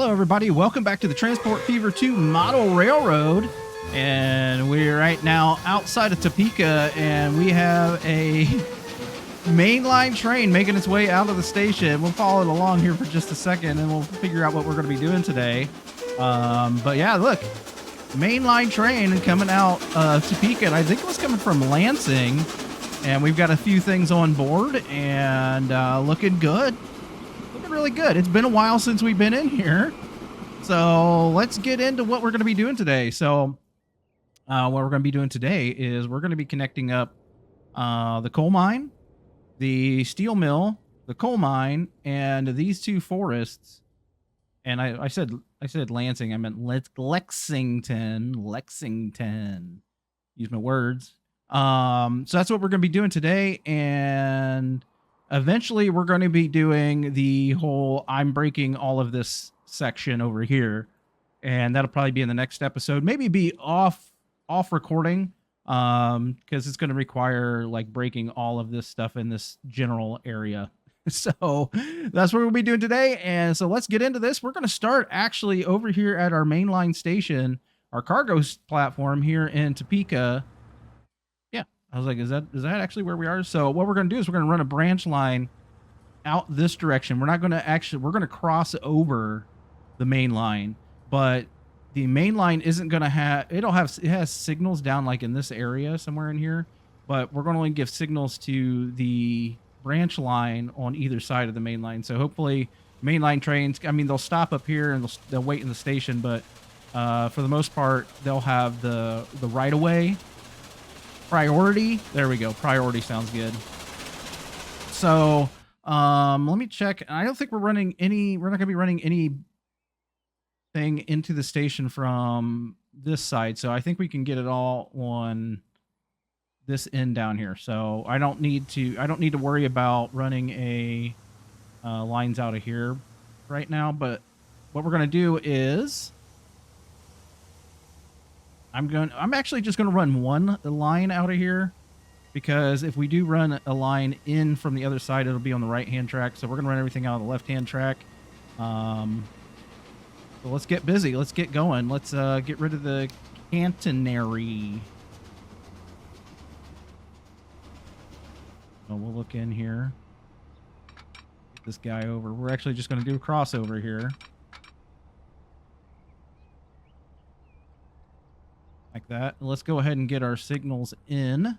Hello, everybody. Welcome back to the Transport Fever 2 Model Railroad. And we're right now outside of Topeka, and we have a mainline train making its way out of the station. We'll follow it along here for just a second, and we'll figure out what we're going to be doing today. But yeah, look, mainline train coming out of Topeka, and I think it was coming from Lansing. And we've got a few things on board, and looking good. Really good. It's been a while since we've been in here, so let's get into what we're going to be doing today. So what we're going to be doing today is we're going to be connecting up the coal mine, the steel mill, the coal mine, and these two forests. And I said Lansing, I meant Lexington. Use my words. So that's what we're going to be doing today, and eventually, we're going to be doing the whole I'm breaking all of this section over here, and that'll probably be in the next episode. Maybe be off recording, because it's going to require like breaking all of this stuff in this general area. So that's what we'll be doing today. And so let's get into this. We're going to start actually over here at our mainline station, our cargo platform here in Topeka. I was like, is that actually where we are? So what we're going to do is we're going to run a branch line out this direction. We're not going to we're going to cross over the main line, but the main line isn't going to have, it has signals down like in this area somewhere in here, but we're going to only give signals to the branch line on either side of the main line. So hopefully mainline trains, I mean, they'll stop up here and they'll wait in the station, but for the most part, they'll have the right of way. Priority. There we go. Priority sounds good. So, let me check. I don't think we're not going to be running anything into the station from this side. So I think we can get it all on this end down here. So I don't need to worry about running a lines out of here right now. But what we're going to do is I'm actually just going to run one line out of here, because if we do run a line in from the other side, it'll be on the right-hand track. So we're going to run everything out on the left-hand track. So let's get busy. Let's get going. Let's get rid of the catenary. So we'll look in here. Get this guy over. We're actually just going to do a crossover here. Like that. Let's go ahead and get our signals in.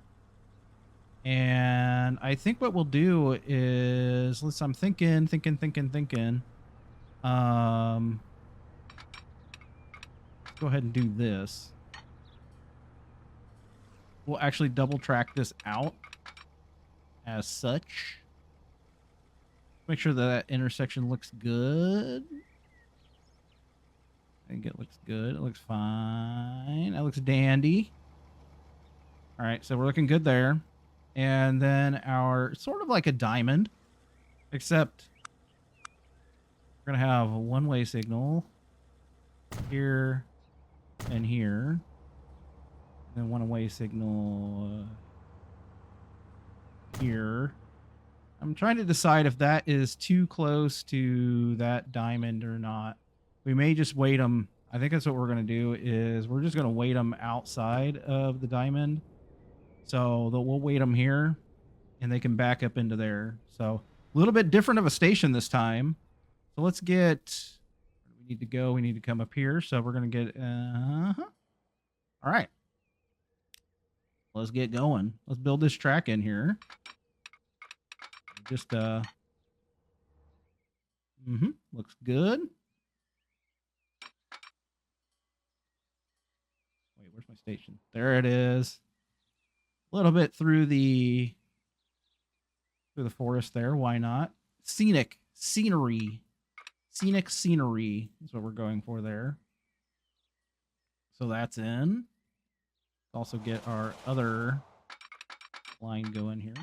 And I think what we'll do is, I'm thinking. Let's go ahead and do this. We'll actually double track this out as such. Make sure that intersection looks good. I think it looks good. It looks fine. That looks dandy. All right, so we're looking good there. And then our sort of like a diamond, except we're going to have a one-way signal here and here. And then one-way signal here. I'm trying to decide if that is too close to that diamond or not. We may just wait them. I think that's what we're going to do, is we're just going to wait them outside of the diamond. So we'll wait them here, and they can back up into there. So a little bit different of a station this time. So let's get, we need to go. We need to come up here. So we're going to get, all right. Let's get going. Let's build this track in here. Just, looks good. Where's my station? There it is. A little bit through the forest there. Why not? Scenic scenery is what we're going for there. So that's in. Also get our other line going here.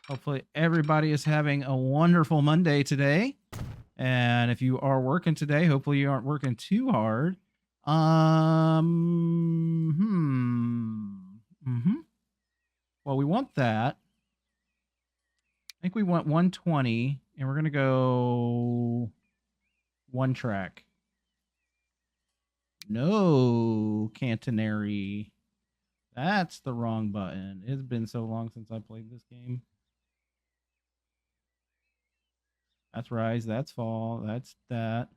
Hopefully everybody is having a wonderful Monday today. And if you are working today, hopefully you aren't working too hard. Well, we want that. I think we want 120, and we're going to go 1 track. No, Cantonary. That's the wrong button. It's been so long since I played this game. That's rise, that's fall, that's that.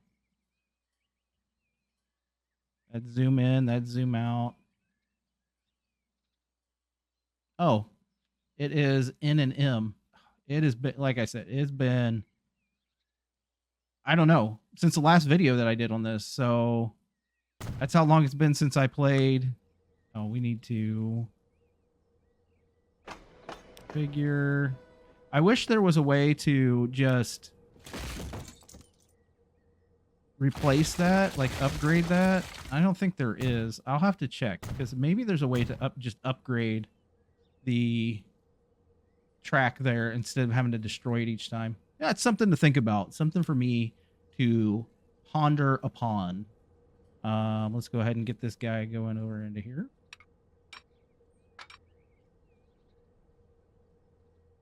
That's zoom in, that's zoom out. Oh, it is N and M. It has been, like I said, it's been, I don't know, since the last video that I did on this. So that's how long it's been since I played. Oh, we need to figure. I wish there was a way to just replace that, like upgrade that. I don't think there is. I'll have to check because maybe there's a way to just upgrade the track there instead of having to destroy it each time. Yeah, it's something to think about. Something for me to ponder upon. Let's go ahead and get this guy going over into here.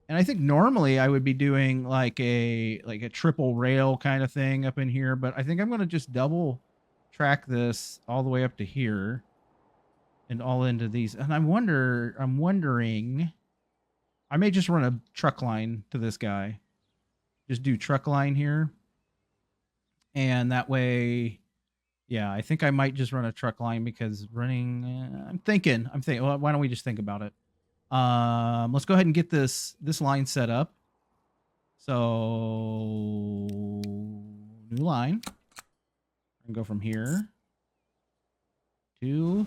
And I think normally I would be doing like a triple rail kind of thing up in here, but I think I'm going to just double track this all the way up to here and all into these. And I'm wondering, I may just run a truck line to this guy. Just do truck line here. And that way, yeah, I think I might just run a truck line because running, I'm thinking, well, why don't we just think about it? Let's go ahead and get this line set up. So new line. I can go from here to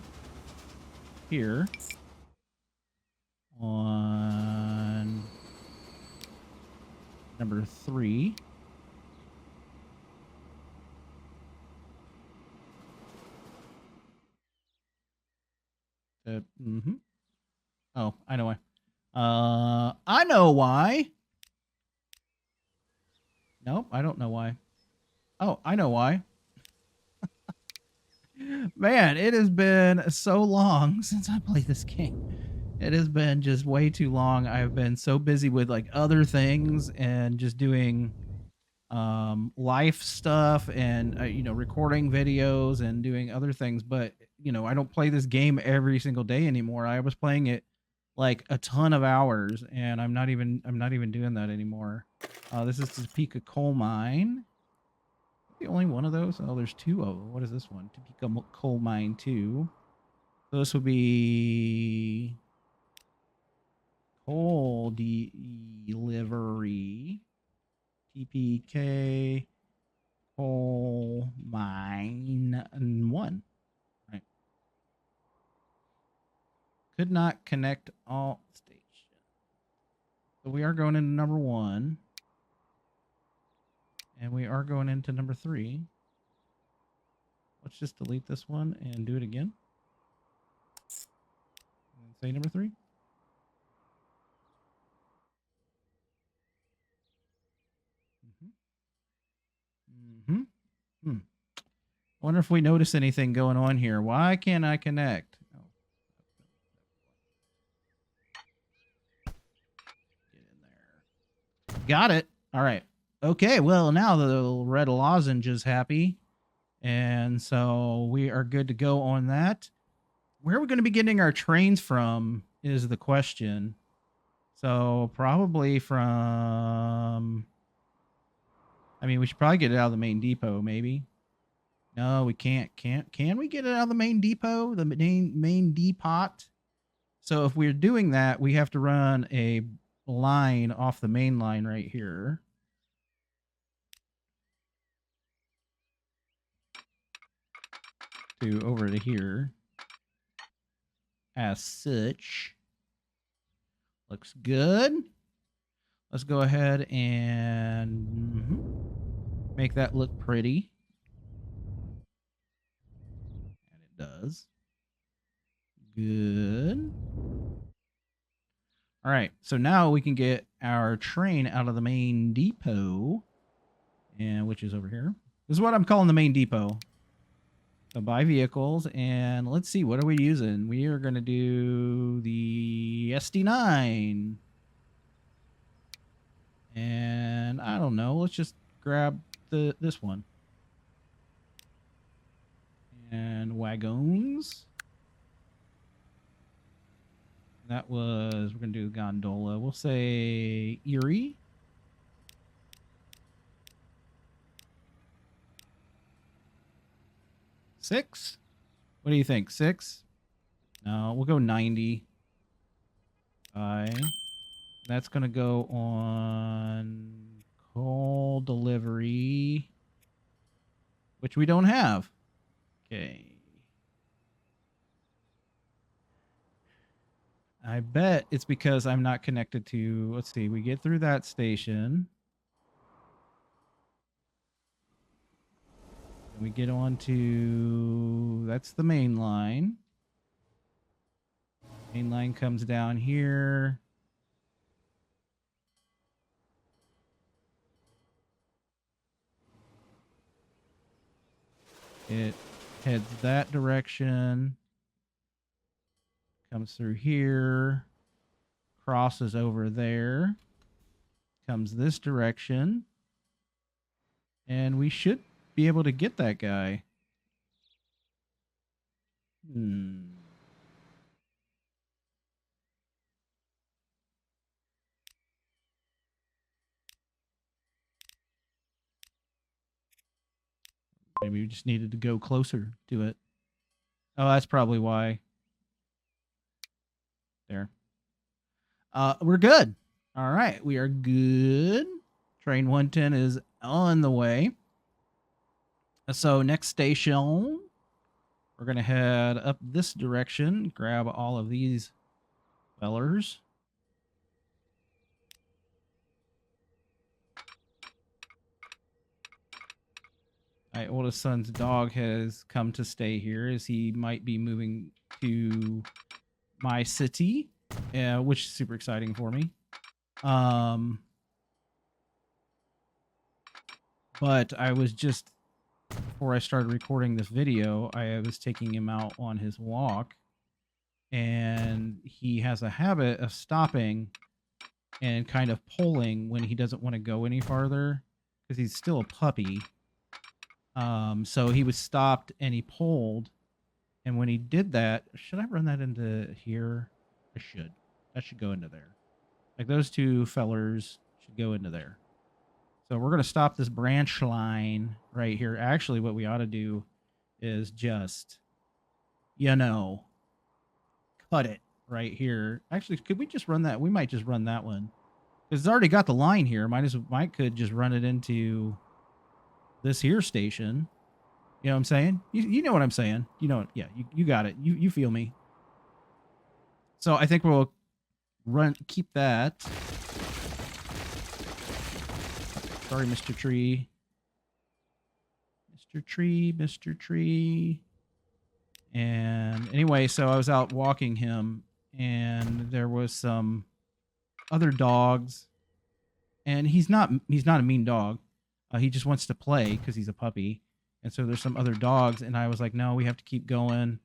here on number 3. Oh, I know why. I know why. Nope, I don't know why. Oh, I know why. Man, it has been so long since I played this game. It has been just way too long. I've been so busy with like other things and just doing life stuff and recording videos and doing other things, but I don't play this game every single day anymore. I was playing it like a ton of hours, and I'm not even doing that anymore. This is Topeka Coal Mine. The only one of those? Oh, there's 2 of them. What is this one? Topeka Coal Mine 2. So this would be coal delivery. TPK Coal Mine 1. Right. Could not connect all stations. So we are going into number 1. And we are going into number 3. Let's just delete this one and do it again. And say number 3. I wonder if we notice anything going on here. Why can't I connect? Oh. Get in there. Got it. All right. Okay, well, now the red lozenge is happy. And so we are good to go on that. Where are we going to be getting our trains from is the question. So probably from... I mean, we should probably get it out of the main depot, maybe. No, we can't. Can we get it out of the main depot? The main depot? So if we're doing that, we have to run a line off the main line right here. To over to here. As such. Looks good. Let's go ahead and make that look pretty. And it does. Good. All right, so now we can get our train out of the main depot, and which is over here. This is what I'm calling the main depot. So buy vehicles, and let's see, what are we using? We are going to do the SD9. And I don't know. Let's just grab this one. And wagons. That was, we're going to do gondola. We'll say Erie. Six? What do you think? 6? No, we'll go 90. That's going to go on coal delivery, which we don't have. Okay. I bet it's because I'm not connected to, let's see, we get through that station. And we get on to, that's the main line. Main line comes down here. It heads that direction. Comes through here. Crosses over there. Comes this direction. And we should be able to get that guy. Maybe we just needed to go closer to it. Oh, that's probably why. There. We're good. All right, we are good. Train 110 is on the way. So next station, we're going to head up this direction, grab all of these fellers. My oldest son's dog has come to stay here as he might be moving to my city, which is super exciting for me. But I was just, before I started recording this video, I was taking him out on his walk, and he has a habit of stopping and kind of pulling when he doesn't want to go any farther because he's still a puppy. So he was stopped and he pulled, and when he did that, should I run that into here? I should. That should go into there. Like those two fellers should go into there. So we're going to stop this branch line right here. Actually, what we ought to do is just, you know, cut it right here. Actually, could we just run that? We might just run that one. Because it's already got the line here. Might could just run it into this here station. You know what I'm saying? You know what I'm saying. You know, yeah, you got it. You feel me. So I think we'll keep that. Sorry, Mr. Tree. Mr. Tree. And anyway, so I was out walking him, and there was some other dogs, and he's not a mean dog. He just wants to play because he's a puppy. And so there's some other dogs, and I was like, no, we have to keep going.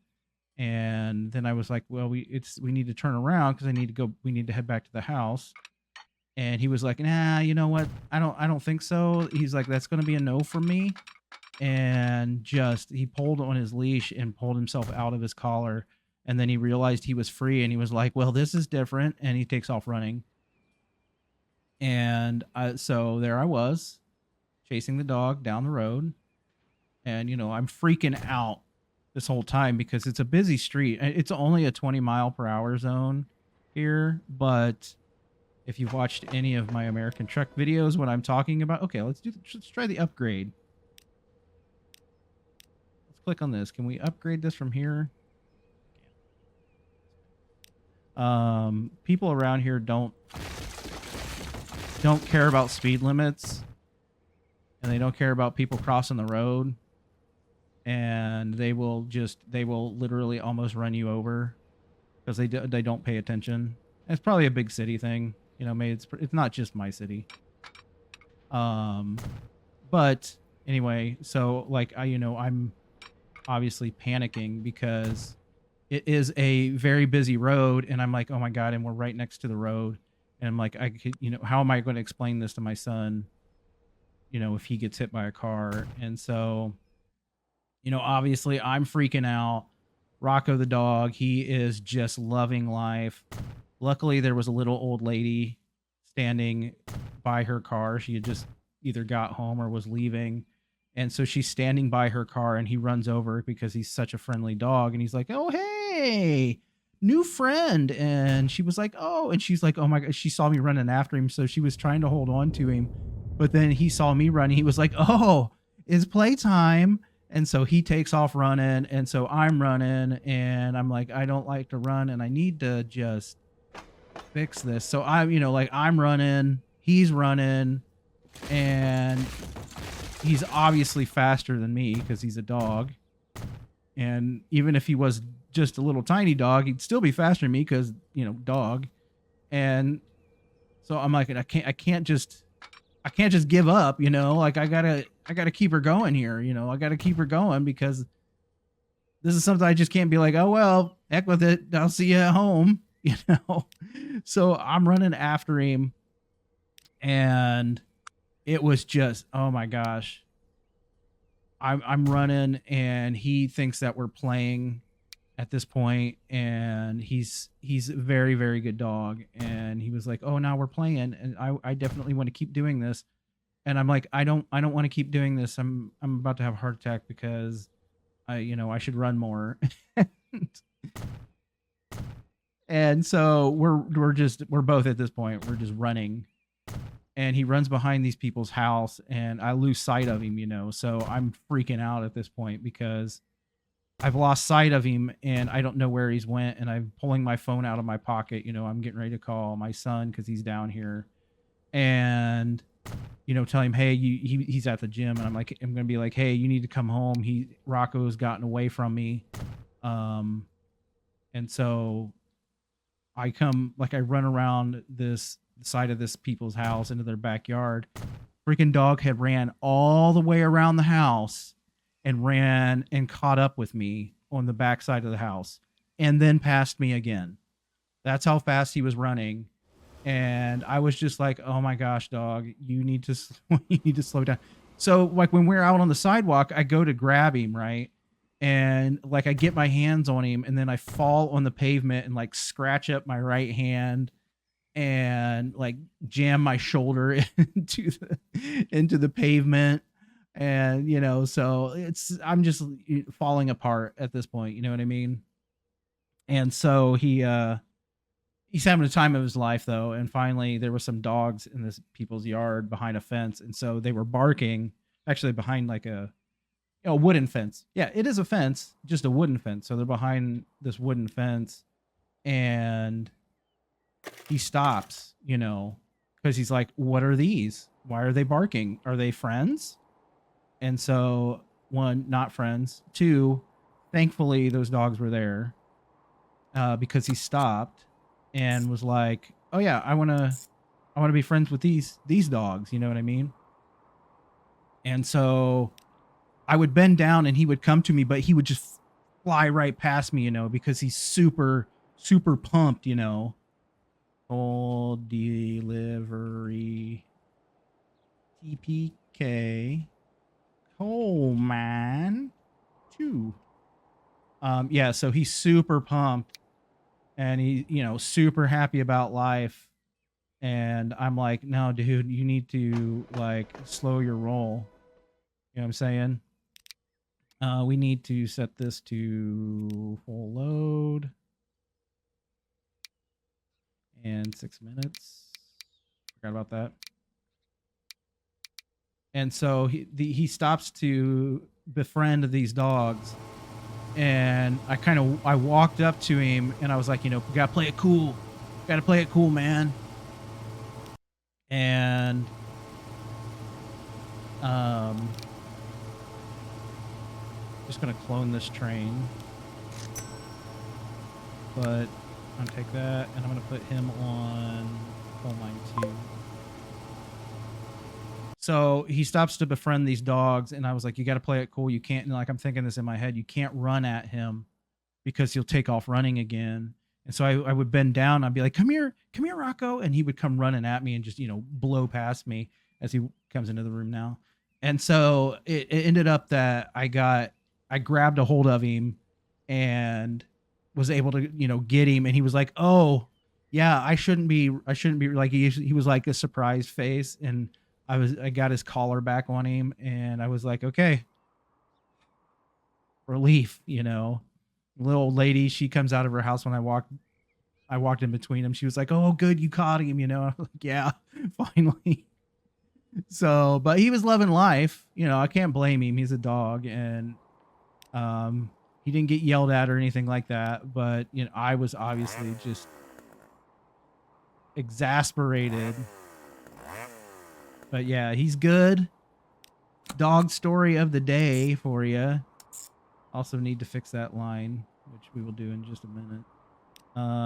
And then I was like, well, we need to turn around because we need to head back to the house. And he was like, nah, you know what? I don't think so. He's like, that's going to be a no from me. And he pulled on his leash and pulled himself out of his collar. And then he realized he was free, and he was like, well, this is different. And he takes off running. And so there I was, chasing the dog down the road. And, you know, I'm freaking out this whole time because it's a busy street. It's only a 20-mile-per-hour zone here, but if you've watched any of my American Truck videos, what I'm talking about, okay, let's try the upgrade. Let's click on this. Can we upgrade this from here? People around here don't care about speed limits, and they don't care about people crossing the road, and they will literally almost run you over because they don't pay attention. It's probably a big city thing. You know, maybe it's not just my city. But anyway, so like I'm obviously panicking because it is a very busy road, and I'm like, oh my god, and we're right next to the road, and I'm like, I could, how am I going to explain this to my son, if he gets hit by a car? And so, obviously I'm freaking out. Rocco the dog, he is just loving life. Luckily, there was a little old lady standing by her car. She had just either got home or was leaving. And so she's standing by her car, and he runs over because he's such a friendly dog. And he's like, oh, hey, new friend. And she was like, oh, and she's like, oh my God, she saw me running after him. So she was trying to hold on to him. But then he saw me running. He was like, oh, it's playtime. And so he takes off running. And so I'm running, and I'm like, I don't like to run, and I need to just fix this. So I'm running, he's running, and he's obviously faster than me because he's a dog. And even if he was just a little tiny dog, he'd still be faster than me because, dog. And so I'm like, I can't just give up, like I gotta keep her going here. I gotta keep her going because this is something I just can't be like, oh, well, heck with it, I'll see you at home, So I'm running after him, and it was just, oh my gosh. I'm running, and he thinks that we're playing at this point, and he's a very, very good dog. And he was like, oh, now we're playing, and I definitely want to keep doing this. And I'm like, I don't want to keep doing this. I'm about to have a heart attack because I should run more. And so we're both at this point, we're just running, and he runs behind these people's house, and I lose sight of him, so I'm freaking out at this point because I've lost sight of him, and I don't know where he's went, and I'm pulling my phone out of my pocket. I'm getting ready to call my son because he's down here, and tell him, hey, he's at the gym, and I'm gonna be like, hey, you need to come home. Rocco's gotten away from me, and so I run around this side of this people's house into their backyard. Freaking dog had ran all the way around the house and ran and caught up with me on the back side of the house and then passed me again. That's how fast he was running. And I was just like, oh my gosh, dog, you need to slow down. So when we're out on the sidewalk, I go to grab him, right? And I get my hands on him, and then I fall on the pavement and scratch up my right hand and jam my shoulder into the pavement. And so I'm just falling apart at this point, you know what I mean? And so he's having the time of his life, though. And finally there were some dogs in this people's yard behind a fence, and so they were barking, actually behind a wooden fence. Yeah, it is a fence, just a wooden fence. So they're behind this wooden fence, and he stops, because he's like, what are these? Why are they barking? Are they friends? And so, one, not friends. Two, thankfully those dogs were there, because he stopped and was like, oh yeah, I want to be friends with these dogs. You know what I mean? And so I would bend down, and he would come to me, but he would just fly right past me, because he's super, super pumped, Full delivery. TPK. Coleman 2. Yeah, so he's super pumped, and he, super happy about life. And I'm like, no, dude, you need to slow your roll. You know what I'm saying? We need to set this to full load. And 6 minutes. Forgot about that. And so he stops to befriend these dogs. And I walked up to him, and I was like, we gotta play it cool. Gotta play it cool, man. And just gonna clone this train, but I'm gonna take that, and I'm gonna put him on coal mine 2. So he stops to befriend these dogs, and I was like, you got to play it cool. You can't, I'm thinking this in my head, you can't run at him because he'll take off running again. And so I would bend down. I'd be like, come here, Rocco. And he would come running at me and just, blow past me as he comes into the room now. And so it ended up that I grabbed a hold of him and was able to, get him. And he was like, oh yeah, I shouldn't be like, he was like a surprised face. And I got his collar back on him and I was like, okay, relief, Little old lady, she comes out of her house when I walked in between them. She was like, oh good, you caught him, I was like, yeah, finally. So, but he was loving life, I can't blame him. He's a dog. And he didn't get yelled at or anything like that, but I was obviously just exasperated. But yeah, he's good. Dog story of the day for you. Also need to fix that line, which we will do in just a minute.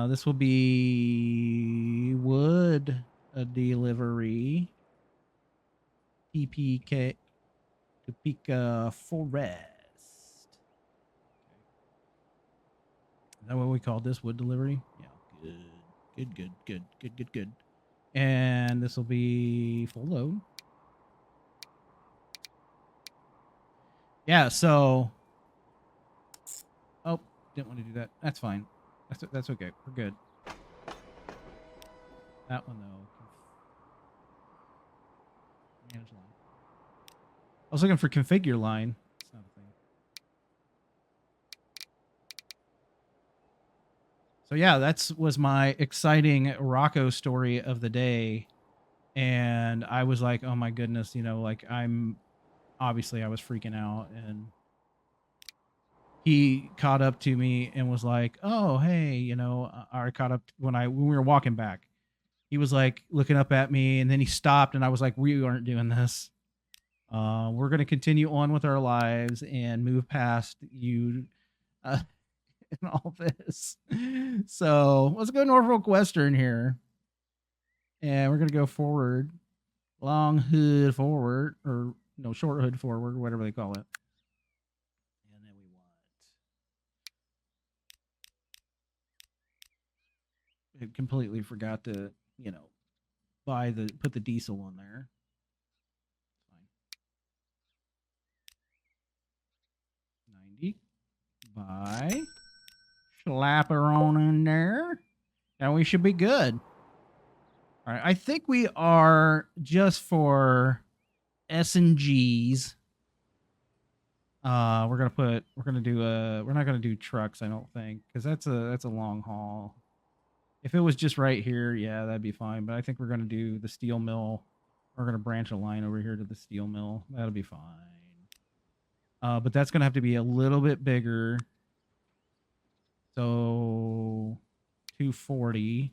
This will be wood delivery. TPK Topeka Forest. Is that what we call this? Wood delivery? Yeah, good. And this will be full load. Yeah, so... Oh, didn't want to do that. That's fine. That's okay. We're good. That one, though. Manage line. I was looking for configure line. It's not a thing. So yeah, that was my exciting Rocco story of the day. And I was like, oh my goodness, like obviously I was freaking out, and he caught up to me and was like, oh, hey, I caught up when we were walking back. He was like looking up at me, and then he stopped, and I was like, we aren't doing this. We're going to continue on with our lives and move past you and all this. So let's go Norfolk Western here. And we're going to go forward, long hood forward, or no, short hood forward, whatever they call it. And then we want, I completely forgot to, put the diesel on there. Fine. 90 by, slap her on in there, and we should be good. All right, I think we are just for S&Gs. We're not gonna do trucks, I don't think, because that's a long haul. If it was just right here, yeah, that'd be fine. But I think we're gonna do the steel mill. We're gonna branch a line over here to the steel mill. That'll be fine. But that's gonna have to be a little bit bigger. So 240.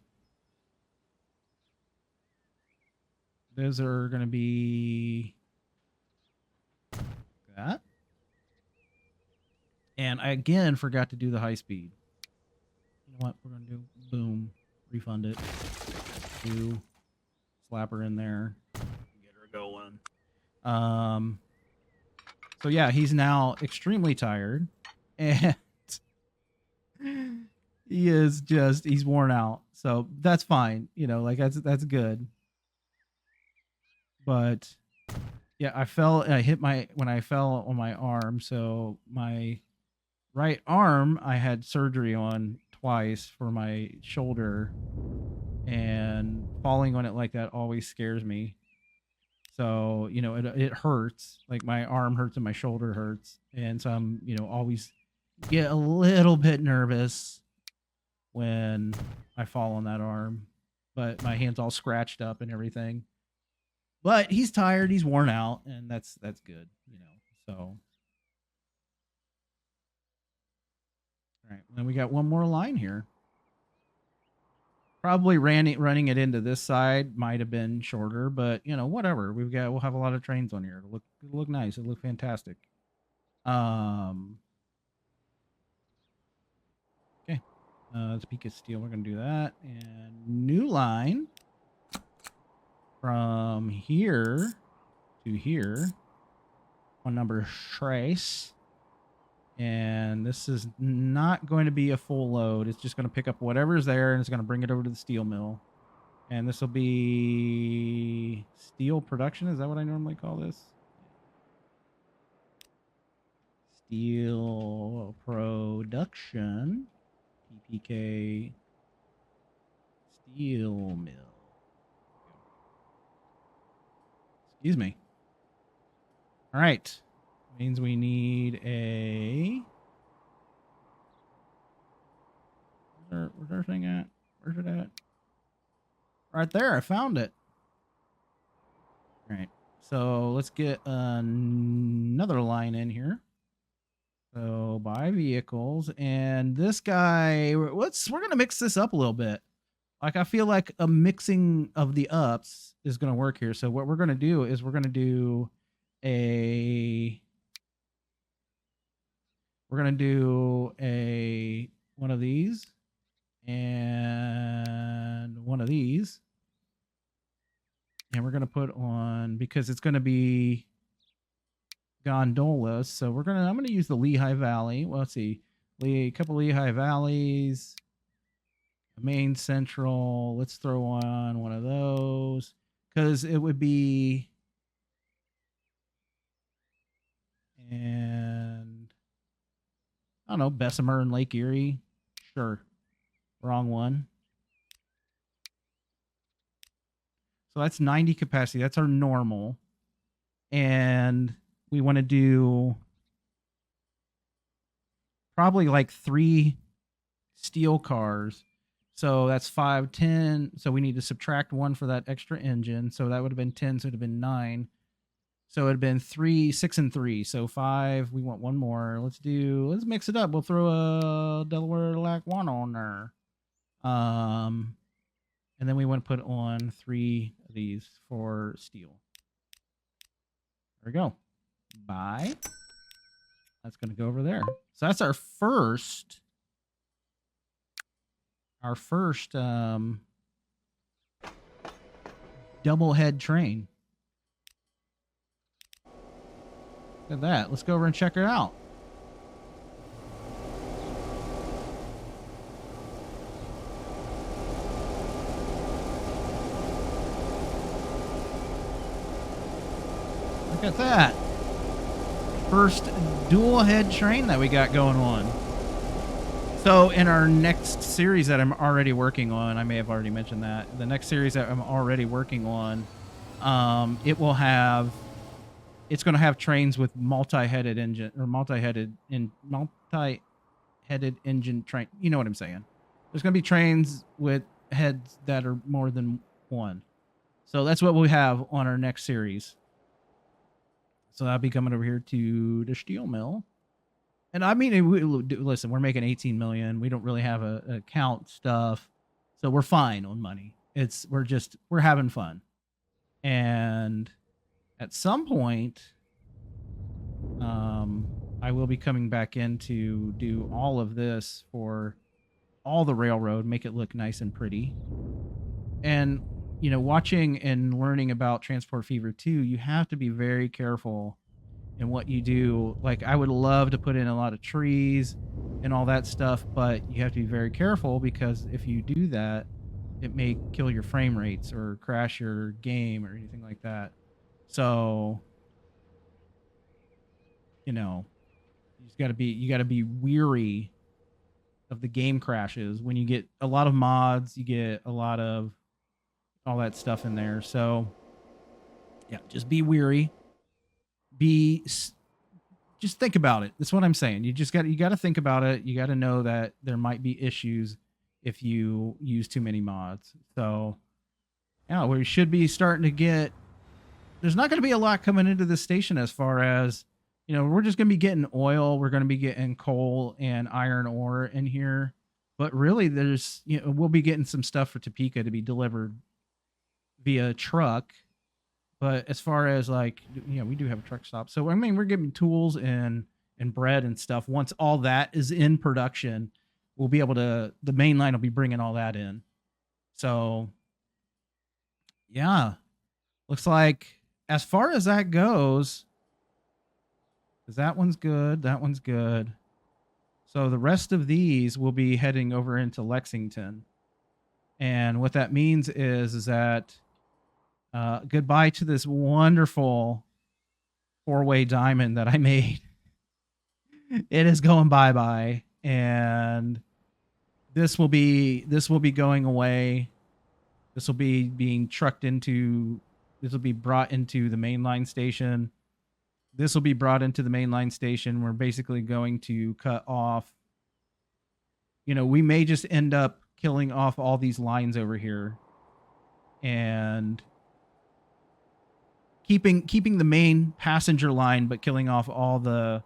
Those are going to be that. And I, again, forgot to do the high speed. You know what we're going to do? Boom. Refund it. Do. Slap her in there. Get her going. So, yeah, he's now extremely tired. And he's worn out. So, that's fine. That's good. But yeah, I fell and I hit when I fell on my arm. So my right arm, I had surgery on twice for my shoulder, and falling on it like that always scares me. So, it hurts. Like my arm hurts and my shoulder hurts. And so I'm, always get a little bit nervous when I fall on that arm, but my hand's all scratched up and everything. But he's tired, he's worn out, and that's good, So, all right, then we got one more line here. Probably running it into this side might have been shorter, but whatever. We'll have a lot of trains on here. It'll look nice. It'll look fantastic. Okay. Topeka Steel. We're gonna do that, and new line. From here to here on number trace, And this is not going to be a full load. It's just going to pick up whatever's there and it's going to bring it over to the steel mill. And this will be steel production. Is that what I normally call this? Steel production. PPK steel mill. Excuse me. All right. Means we need a... Where's our thing at? Where's it at? Right there. I found it. All right. So let's get another line in here. So buy vehicles, and this guy, we're going to mix this up a little bit. Like, I feel like a mixing of the ups is going to work here. So what we're going to do is we're going to do one of these and one of these. And we're going to put on, because it's going to be gondolas. So I'm going to use the Lehigh Valley. Well, let's see. A couple Lehigh Valleys. Main Central. Let's throw on one of those. Because it would be... And... I don't know. Bessemer and Lake Erie. Sure. Wrong one. So that's 90 capacity. That's our normal. And we want to do probably like 3 steel cars. So that's 5, 10. So we need to subtract 1 for that extra engine. So that would have been 10. So it would have been 9. So it would have been 3, 6, and 3. So 5. We want 1 more. Let's mix it up. We'll throw a Delaware Lackawanna on there. And then we want to put on 3 of these for steel. There we go. Buy. That's going to go over there. So that's our first double head train. Look at that. Let's go over and check it out. Look at that. First dual head train that we got going on. So in our next series that I'm already working on, I may have already mentioned that, the next series that I'm already working on, it's going to have trains with multi-headed engine train. You know what I'm saying? There's going to be trains with heads that are more than one. So that's what we have on our next series. So that'll be coming over here to the steel mill. And I mean, listen, we're making 18 million. We don't really have a account stuff. So we're fine on money. We're having fun. And at some point, I will be coming back in to do all of this for all the railroad, make it look nice and pretty. And, watching and learning about Transport Fever 2, you have to be very careful in what you do. Like, I would love to put in a lot of trees and all that stuff, but you have to be very careful, because if you do that, it may kill your frame rates or crash your game or anything like that. So, you gotta be weary of the game crashes. When you get a lot of mods, you get a lot of all that stuff in there. So yeah, just be weary. Just think about it. That's what I'm saying. You got to think about it. You got to know that there might be issues if you use too many mods. So yeah, we should be starting to get, there's not going to be a lot coming into this station as far as, we're just going to be getting oil. We're going to be getting coal and iron ore in here. But really, we'll be getting some stuff for Topeka to be delivered via truck. But as far as we do have a truck stop. So, I mean, we're getting tools and bread and stuff. Once all that is in production, we'll be able to, the main line will be bringing all that in. So, yeah, looks like as far as that goes, because that one's good. That one's good. So the rest of these will be heading over into Lexington. And what that means is that goodbye to this wonderful four-way diamond that I made. It is going bye-bye, and this will be going away. This will be being trucked into. This will be brought into the mainline station. This will be brought into the mainline station. We're basically going to cut off. You know, we may just end up killing off all these lines over here, and keeping the main passenger line, but killing off all the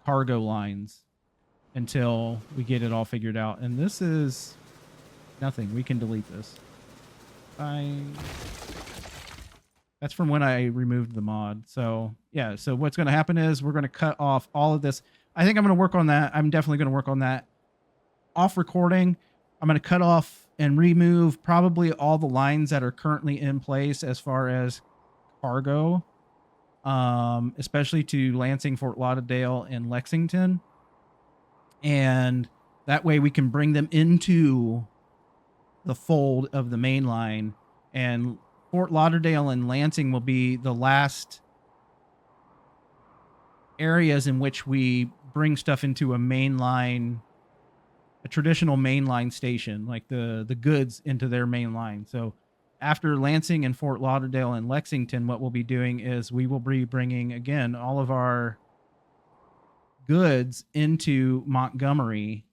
cargo lines until we get it all figured out. And this is nothing. We can delete this. That's from when I removed the mod. So yeah, so what's going to happen is we're going to cut off all of this. I think I'm going to work on that. I'm definitely going to work on that off recording. I'm going to cut off and remove probably all the lines that are currently in place as far as cargo, especially to Lansing, Fort Lauderdale, and Lexington. And that way we can bring them into the fold of the main line, and Fort Lauderdale and Lansing will be the last areas in which we bring stuff into a mainline, a traditional mainline station, like the goods into their main line. So after Lansing and Fort Lauderdale and Lexington, what we'll be doing is we will be bringing, again, all of our goods into Montgomery.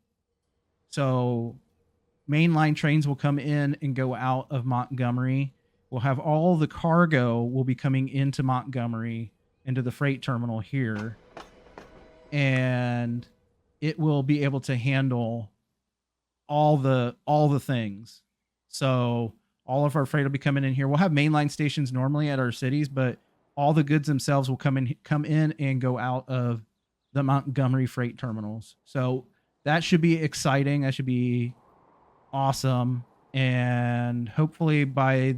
So mainline trains will come in and go out of Montgomery. We'll have all the cargo will be coming into Montgomery, into the freight terminal here. And it will be able to handle all the things. So all of our freight will be coming in here. We'll have mainline stations normally at our cities, but all the goods themselves will come in and go out of the Montgomery freight terminals. So that should be exciting. That should be awesome. And hopefully by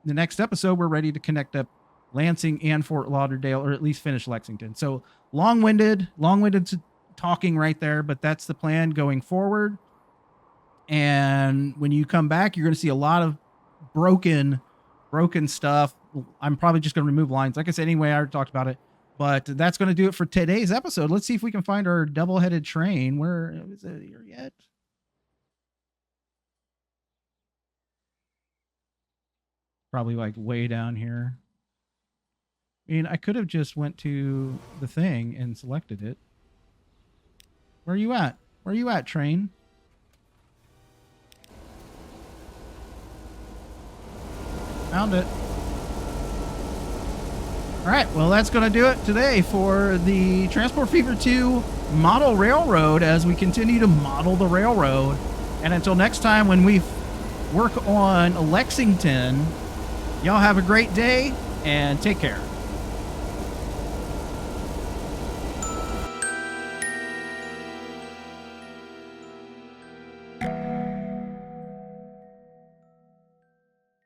the next episode, we're ready to connect up Lansing and Fort Lauderdale, or at least finish Lexington. So long-winded talking right there, but that's the plan going forward. And when you come back, you're going to see a lot of broken stuff. I'm probably just going to remove lines. Like I said, anyway, I already talked about it, but that's going to do it for today's episode. Let's see if we can find our double-headed train. Where is it here yet? Probably like way down here. I mean, I could have just went to the thing and selected it. Where are you at? Where are you at, train? Found it. All right, well, that's going to do it today for the Transport Fever 2 model railroad as we continue to model the railroad. And until next time when we work on Lexington, y'all have a great day and take care.